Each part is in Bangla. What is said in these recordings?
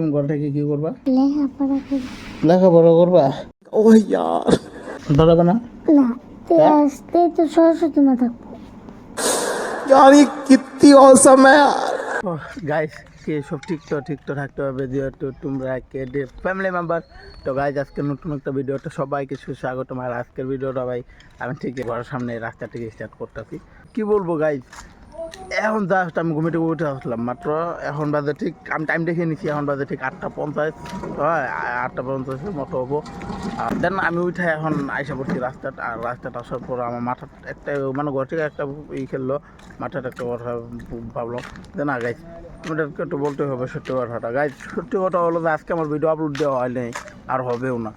তুমি ঘর থেকে কি করবা? লেখাপড়া করি। লেখাপড়া করবা? ও ইয়ার ডরাবে না? না, আসতে তো সরস্বতী মা থাকবো। यार ये कितनी औसम है यार। গাইস কি সব ঠিক তো থাকতে হবে যেহেতু তোমরা কে ফ্যামিলি মেম্বার। তো গাইস আজকে নতুন একটা ভিডিওটা সবাইকে সুস্বাগতম। আর আজকের ভিডিওটা ভাই আমি ঠিক ঘরের সামনে রাস্তা থেকে স্টার্ট করতেছি। কি বলবো গাইস, এখন জাস্ট আমি ঘুমে থেকে উঠে আসলাম মাত্র। এখন বাজে ঠিক আমি টাইম দেখে নিচ্ছি, এখন বাজে ঠিক 8:50। হয় 8:50 মতো হবো। আর দেন আমি উঠে এখন আইসা পড়ছি রাস্তাটা। আর রাস্তাটা আসার পর আমার মাথা একটা মানে ঘর থেকে একটা খেললো, মাথাটা একটা কথা ভাবলাম যে না গাইজ তোমাদেরকে একটু বলতে হবে সত্যি কথাটা। গাইজ সত্যি কথা হলো যে আজকে আমার ভিডিও আপলোড দেওয়া হয় নাই, আর হবেও না।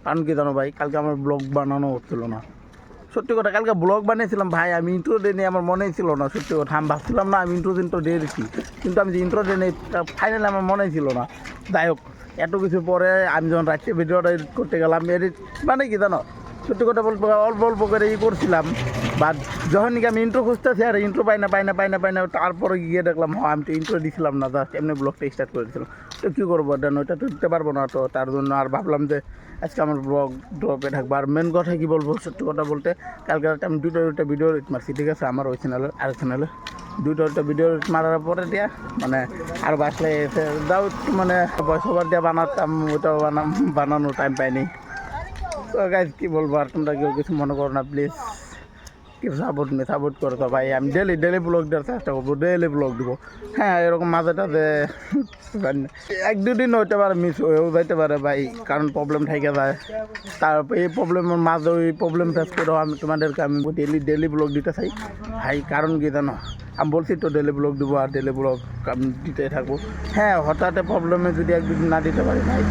কারণ কি জানো ভাই, কালকে আমার ব্লগ বানানো হচ্ছিল না। সত্যি কথা কালকে ব্লগ বানিয়েছিলাম ভাই, আমি ইন্ট্রো ডে নিয়ে আমার মনেই ছিল না। সত্যি কথা আমি ভাবছিলাম না আমি ইন্ট্রো দিয়ে দিচ্ছি, কিন্তু আমি যে ইন্ট্রো ডে নেই ফাইনালি আমার মনেই ছিল না। যাই হোক, এত কিছু পরে আমি যখন রাত্রে ভিডিওটা এডিট করতে গেলাম, এডিট মানে কি জানো, সত্যি কথা বলবো অল্প করে করছিলাম। বাট যখন নাকি আমি ইন্ট্রো খুঁজতেছি আর ইন্ট্রো পাই না, তারপরে গিয়ে দেখলাম আমি তো ইন্ট্রো দিছিলাম না, জাস্ট এমনি ব্লগটা স্টার্ট করে দিয়েছিলাম। তো কী করবো দেন, ওইটা তো দিতে পারবো না। তো তার জন্য আর ভাবলাম যে আজকে আমার ব্লগ ড্রপে থাকবো। আর মেন কথা কী বলবো, সত্যি কথা বলতে কালকে রাতে আমি দুটো ভিডিও রেট মারছি, ঠিক আছে, আমার ওই চ্যানেলে আর চ্যানেলে দুটো ভিডিও রেট মারার পরে দিয়া মানে আর বাসলে এসে যাও মানে ভয়েস ওভার দিয়ে বানাতাম, ওইটাও বানানোর টাইম পাইনি। তো গাইজ কী বলবো, আর তোমরা কেউ কিছু মনে করো না প্লিজ, কেউ সাপোর্ট করো তো ভাই। আমি ডেলি ব্লগ দেওয়ার চেষ্টা করবো, ডেলি ব্লগ দেবো। হ্যাঁ এরকম মাঝেটাতে এক দুদিন হইতে পারে মিস হয়েও যাইতে পারে ভাই, কারণ প্রবলেম থেকে যায়। তারপর এই প্রবলেমের মাঝে ওই প্রবলেম ফেস করেও আমি তোমাদেরকে আমি ডেলি ব্লগ দিতে চাই ভাই। কারণ কি জানো, আমি বলছি তো ডেলি ব্লগ দেবো আর ডেলি ব্লগ আমি দিতে থাকবো। হ্যাঁ হঠাৎ প্রবলেমে যদি এক দুদিন না দিতে পারি ভাই,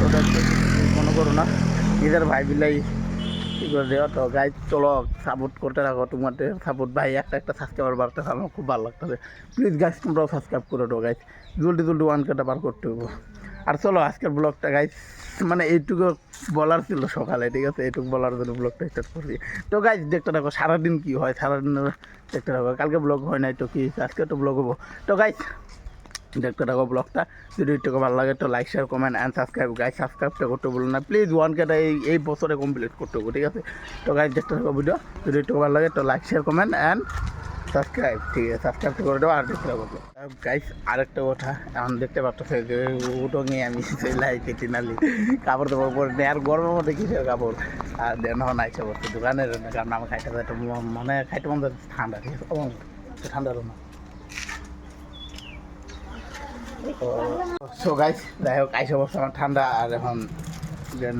ওটা মনে করো না, নিজের ভাই বিলাই কী করে দেওয়া। তো গাইজ চলো সাপোর্ট করতে থাকো, তোমাদের সাপোর্ট ভাই একটা সাবস্ক্রাইবার বাড়তেছে, আমার খুব ভালো লাগতেছে। প্লিজ গাইজ তোমরাও সাবস্ক্রাইব করে দাও গাইজ, জলদি 1K পার করতে হবো। আর চলো আজকের ব্লগটা গাইজ মানে এইটুকু বলার ছিল সকালে, ঠিক আছে, এইটুকু বলার জন্য ব্লগটা স্টার্ট করছি। তো গাইজ দেখতে থাকো সারাদিন কী হয়, সারাদিন দেখতে থাকো। কালকে ব্লগ হয় নাই তো কি, আজকে তো ব্লগ হবো। তো গাইজ দেখতে থাকো ব্লগটা। যদি একটু ভালো লাগে তো like share comment and subscribe. Guys সাবস্ক্রাইবটা করতে বলুন না প্লিজ, 1K এই বছরে কমপ্লিট করতে হবে, ঠিক আছে। তো গাইজ দেখতে থাকো ভিডিও, যদি একটু ভালো লাগে তো like share comment and subscribe, ঠিক আছে, সাবস্ক্রাইবটা করে দেবো। আর দেখতে থাকো গাইজ আরেকটা কথা, এখন দেখতে পাচ্ছ যে উটো নিয়ে আমি লাইতে নালি কাপড় দাপড় পরে নেই, আর গরমের মধ্যে কিসের কাপড়। আর দেন হন আইসা পড়ছে দোকানের, কারণ আমার খাইতে মানে খাইতে মন ঠান্ডা, ঠিক আছে, ঠান্ডা না। সো গাইস যাই হোক আইসা বসছে আমার ঠান্ডা। আর এখন দেন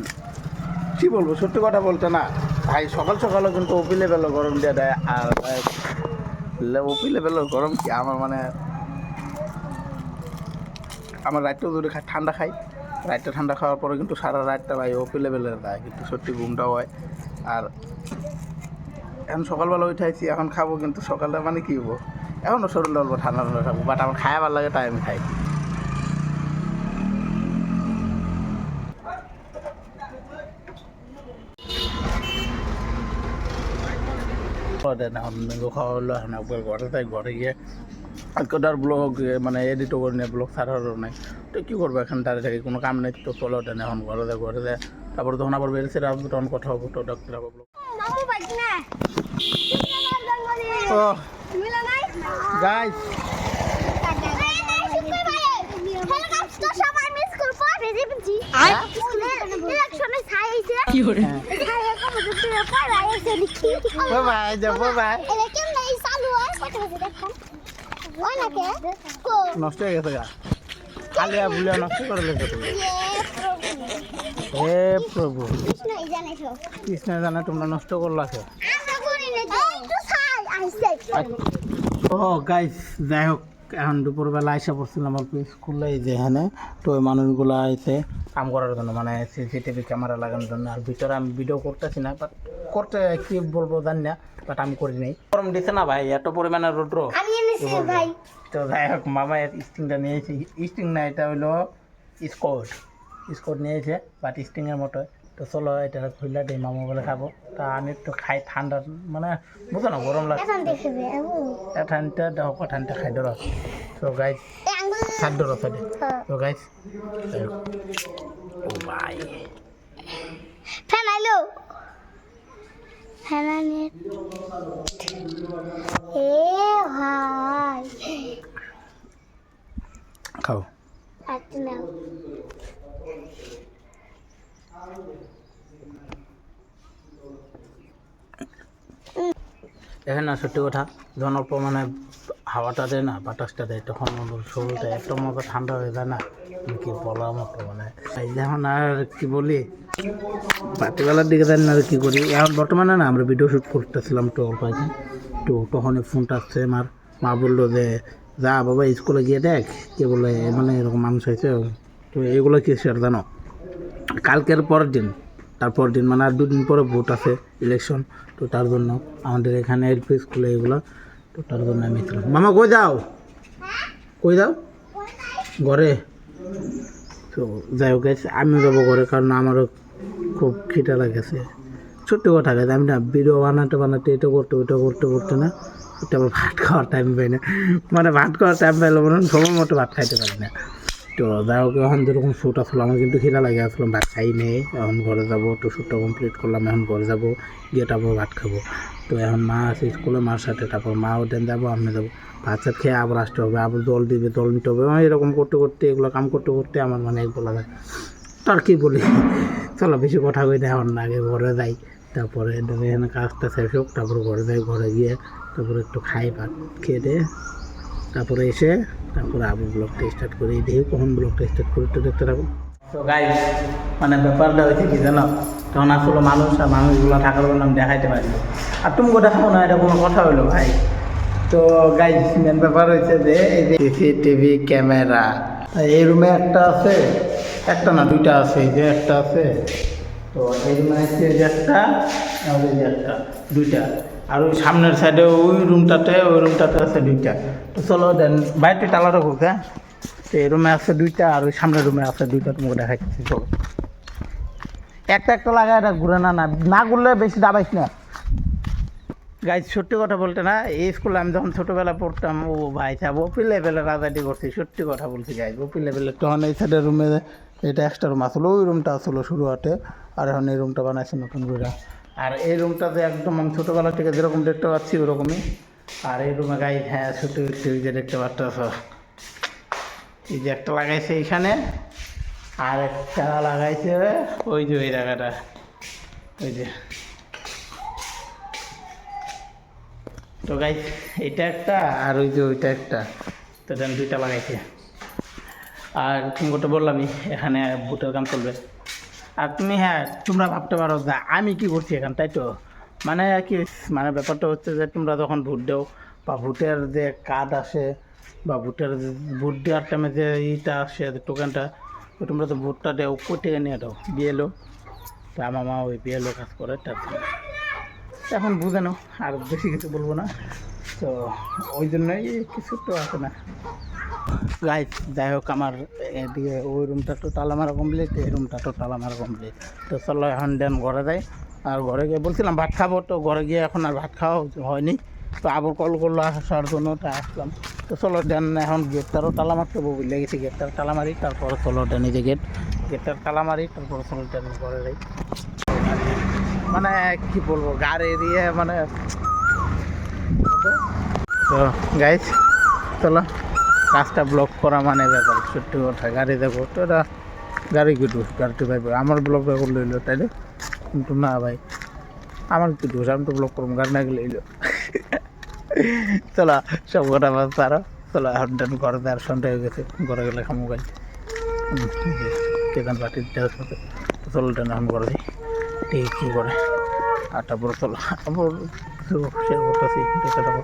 কী বলবো, সত্যি কথা বলতে না ভাই, সকালও কিন্তু ওপি লেভেলও গরম দিয়ে দেয়। আর ওপি লেভেলও গরম কি আমার মানে আমার রাতটাও যদি ঠান্ডা খাই, রাতটা ঠান্ডা খাওয়ার পরে কিন্তু সারা রাতটা ভাই ওপি লেভেলের দেয়, কিন্তু সত্যি ঘুমটাও হয়। আর এখন সকালবেলা উঠাইছি, এখন খাবো, কিন্তু সকালটা মানে কী হবো, এখনও শরীরটা অল্প ঠান্ডা খাবো, বাট আমার খাওয়া ভালো লাগে তাই আমি খাই। এখন ম্যাঙ্গো খাওয়া হলো, এখন একবার ঘরে গিয়ে আজকেটার ব্লগ মানে এডিটও করে নিয়ে ব্লগ ছাড়ারও নাই। তো কী করবো, এখন দাঁড়িয়ে থাকি, কোনো কাম নেই। তো চলো ওটা এখন ঘরে যায় তারপর যখন আবার বেরিয়েছে আসবো তখন কথা হবো। তো ডাক্তার ব্লগ ও গাইস নষ্ট হয়ে গেছে গা, আলিয়া বুলিয়া নষ্ট করে লেগে তুমি। হে প্রভু কৃষ্ণ জানে তোমরা নষ্ট করলা। ও গাইস যাই হোক, এখন দুপুরবেলা আইসা পড়ছিলাম অল্প স্কুলে, এই যে এখানে তো ওই মানুষগুলো আইসে কাম করার জন্য, মানে সিসিটিভি ক্যামেরা লাগানোর জন্য। আর ভিতরে আমি ভিডিও করতেছি না, বাট করতে কি বলবো জানি না, বাট আমি করি নাই। গরম দিছে না ভাই, এত পরিমাণে রৌদ্র। তো যাই হোক মামা স্টিংটা নিয়েছি, স্টিং না এটা হইলো স্কোট নিয়েছে, বাট স্টিংয়ের মতো। তো চলো এটা খুললা দিই, মামা বলে খাবো। তা আমি একটু খাই ঠান্ডা, মানে বুঝো না গরম লাগছে, ঠান্ডা দেখো ঠান্ডা খাই ধরো। তো গাইজ সাইড ধরো সাইডে। তো গাইস ও ভাই ফ্যান আইলো ফ্যান আনে এ ভাই খাও আচ্ছা নাও দেখেন না সত্যি কথা যখন অল্প মানে হাওয়াটা দেয় না বাতাসটা দেয় তখন শরীরটা এত মতো ঠান্ডা হয়ে যায় না কি বলার মতো মানে এই যেমন আর কি বলি রাত্রিবেলার দিকে দেন না আর কি করি এখন বর্তমানে না আমরা ভিডিও শ্যুট করতেছিলাম তো অল্প আগে তো তখন ফোনটা আসছে আমার মা বললো যে যা বাবা স্কুলে গিয়ে দেখ কে বলে মানে এরকম মানুষ হয়েছে তো এগুলো কি স্যার জানো কালকের পরের দিন তারপর দিন মানে আর দুদিন পরে ভোট আছে ইলেকশন তো তার জন্য আমাদের এখানে এলপি স্কুলে এগুলো তো তার জন্য আমি ছিলাম মামা কই যাও ঘরে তো যাই হোক আমিও যাবো ঘরে কারণ আমারও খুব খিদা লাগেছে সত্যি কথা গেছে আমি না ভিডিও বানাতে এটা করতে ওইটা করতে না এটা আবার ভাত খাওয়ার টাইম পাই না মানে ভাত খাওয়ার টাইম পাইলে মনে সময় মতো ভাত খাইতে পারি না তো যাই হোক এখন যেরকম শ্যুট আসলো আমার কিন্তু খিদা লাগে আসলাম ভাত খাই নেই এখন ঘরে যাবো তো শ্যুটটা কমপ্লিট করলাম এখন ঘরে যাবো গিয়ে তারপর ভাত খাবো তো এখন মা আছে স্কুলে মার সাথে তারপর মাও দেন যাবো আমি যাবো ভাত সাথ খেয়ে আবার আসতে হবে আবার জল দিবে জল নিতে হবে এরকম করতে এগুলো কাম করতে আমার মানে বলা যায় তো আর কি বলি চলো বেশি কথা কই না এখন না আগে ঘরে যাই তারপরে এখানে কাজটা শেষ হোক তারপর ঘরে যাই ঘরে গিয়ে তারপরে একটু খাই ভাত খেয়ে দিয়ে তারপরে এসে তারপরে আবার ব্লগটা স্টার্ট করি দেখি কখন ব্লগটা স্টার্ট করি তো দেখতে থাকো তো গাইস মানে ব্যাপারটা হয়েছে কি জানো তখন আসলে মানুষ আর মানুষগুলো থাকার জন্য আমি দেখাইতে পারি আর তুমি দেখাবো না এটা কোনো কথা হলো ভাই তো গাইস মেন ব্যাপার হয়েছে যে এই যে সিসিটিভি ক্যামেরা এই রুমে একটা আছে একটা না দুইটা আছে এই যে একটা আছে তো এই রুমে আছে এই যে একটা আর এই যে একটা দুইটা আর ওই সামনের সাইডে ওই রুমটাতে আছে দুইটা তো চলো দেন বাইরে তালা রাখুক হ্যাঁ তো এই রুমে আছে দুইটা আর ওই সামনের রুমে আছে দুইটা তোমাকে দেখাচ্ছি চলো একটা লাগায় এটা ঘুরে না ঘুরলে বেশি দাবাইস না গাইজ সত্যি কথা বলতে না এই স্কুলে আমি যখন ছোটোবেলা পড়তাম ও ভাই সাহেব ওপি লেভেলে রাজাটি করছি সত্যি কথা বলছি গাইজ ওপি লেভেলে তখন এই সাইডের রুমে এটা এক্সট্রা রুম আসলো ওই রুমটা আসলো শুরুয়াতে আর এখন এই রুমটা বানাইছে নতুন করে আর এই রুমটাতে একদম আমি ছোটোবেলা থেকে যেরকম দেখতে পাচ্ছি ওরকমই আর এই রুমে গাইজ হ্যাঁ ছোটো ওই যে দেখতে পাচ্ছ এই যে একটা লাগাইছে এইখানে আর একটা লাগাইছে ওই যে ওই জায়গাটা ওই যে তো গাইজ এটা একটা আর ওই যে ওইটা একটা তো দেন দুইটা লাগাইছে আর তুমি তো বললামই এখানে ভোটের কাম চলবে আর তুমি হ্যাঁ তোমরা ভাবতে পারো যে আমি কি করছি এখান তাই তো মানে কি মানে ব্যাপারটা হচ্ছে যে তোমরা যখন ভোট দাও বা ভোটের যে কার্ড আসে বা ভোট দেওয়ার টাইমে যে ইটা আসে টোকেনটা তো তোমরা তো ভোটটা দেও কই থেকে নিয়ে দাও বিএলও তো আমার মা ওই বিএলও কাজ করে তার জন্য এখন বুঝে নাও আর বেশি কিছু বলবো না তো ওই জন্যই কিছু তো আছে না গাইজ যাই হোক আমার এদিকে ওই রুমটা তো তালা মারা কমপ্লিট এই রুমটা তো তালা মারা কমপ্লিট তো চলো এখন দেন ঘরে যাই আর ঘরে গিয়ে বলছিলাম ভাত খাবো তো ঘরে গিয়ে এখন আর ভাত খাওয়া হয়নি তো আবার কল করলো আসার জন্য তাই আসলাম তো চলো দেন এখন গেটটারও তালা মারতে বুঝলে গেছি গেটটার তালা মারি তারপরে চলো দেন এই যে গেটটার তালা মারি তারপরে চলো দেন ঘরে যাই মানে কি বলবো গাড়ি দিয়ে মানে তো গাইজ চলো কাজটা ব্লক করা মানে ব্যাপার সত্যি কথা গাড়ি দেখো তো এটা গাড়ি কিটু গাড়িতে পাইবে আমার ব্লক করে লইলো তাই কিন্তু না ভাই আমার কি দোষ আমি তো ব্লক করবো গাড়ি না গেলে লইলো চলো সব কটা বাস তারা চলো এখন দেন ঘরে দেওয়ার সন্ধ্যা হয়ে গেছে ঘরে গেলে খামু গাছ কেদান বাটির দেওয়ার সাথে চলো দেন এখন ঘরে যাই ঠিক কী করে আর তারপর চলো আবার শেয়ার করতেছি দেখে থাকো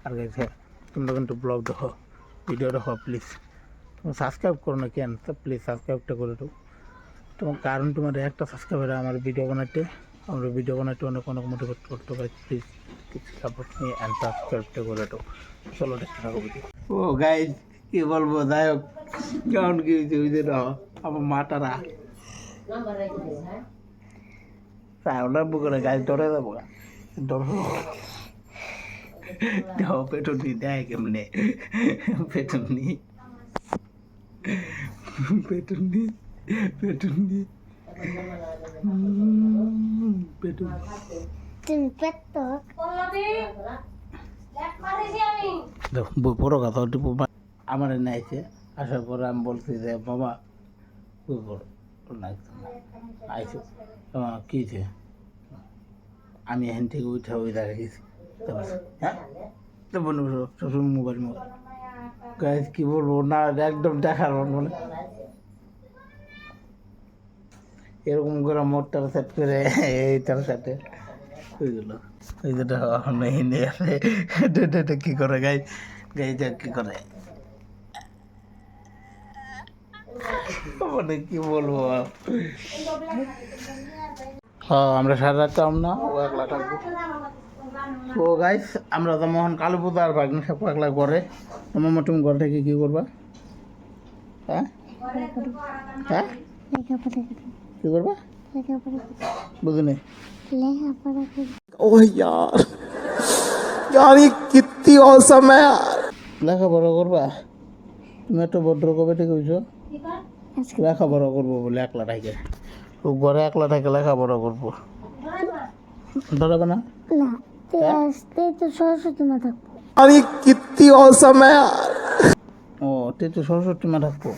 আর গাইজ হ্যাঁ তোমরা কিন্তু ব্লগ দেখো ভিডিও দেখো প্লিজ তুমি সাবস্ক্রাইব করো না কেন তো প্লিজ সাবস্ক্রাইবটা করে দাও তোমার কারণ তোমার একটা সাবস্ক্রাইবার আমার ভিডিও বানাতে অনেক মোটিভেট করতে পারি প্লিজ কিছু সাপোর্ট নিয়ে অ্যান্ড সাবস্ক্রাইবটা করে দাও চলো দেখতে থাকো ভিডিও ও গাইজ কি বলবো যাই হোক কেমন কি হয়েছে ওই যে আমার মাটারা তাই ওনার বুকে গাছ ধরে যাবো দাও পেটুনি দেয় কেমনে পেটুনি পেটুনি পেটুনি পেটুনি তুমি পেট তো বড় কথা টিপু আমার নাইছে আসার পরে আমি বলছি যে বাবা আইসো কি হয়েছে আমি এখান থেকে উঠে ওই দাঁড়িয়ে গেছি হ্যাঁ তো বলবো শ্বশুর মোবাইল গাইজ কি বলবো না একদম দেখার মানে এরকম করে মোটটার সেট করে এইটার সাথে ওইগুলো ওই যেটা নিয়ে আসে এটা কি করে গাইজ কি করে মানে কি বলবো হ্যাঁ আমরা সারা রাত না ও একলা থাকবো তো গাইস আমরা তো মোহন কালী পূজা আর ভাগ্নে সব একলা করে মামা তুমি ঘর থেকে কি করবা হ্যাঁ হ্যাঁ কি করবা বুঝিনি ओ यार यार ये कितनी औसम है यार লেখাপড়া করবা তুমি একটা ভদ্র কবে থেকে হইছো লেখাপড়া করবো বলে একলা থাকে ও ঘরে একলা থাকে লেখাপড়া করবো ধরাবে না না আসতে তো সরস্বতী মা থাকবো আর ये कितनी औसम है यार ও তে তো সরস্বতী মা থাকবো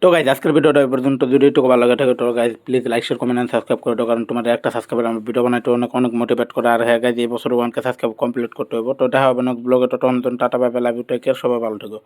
তো গাইজ আজকের ভিডিওটা এই পর্যন্ত যদি একটু ভালো লাগে থাকে তো guys please like share comment and subscribe করে দাও কারণ তোমাদের একটা সাবস্ক্রাইবার আমার ভিডিও বানাইতে অনেক অনেক মোটিভেট করে আর হ্যাঁ গাইজ এই বছর 1K সাবস্ক্রাইব কমপ্লিট করতে হবে তো দেখা হবে না ব্লগে তো তখন টাটা bye bye love you take care সবাই ভালো থেকো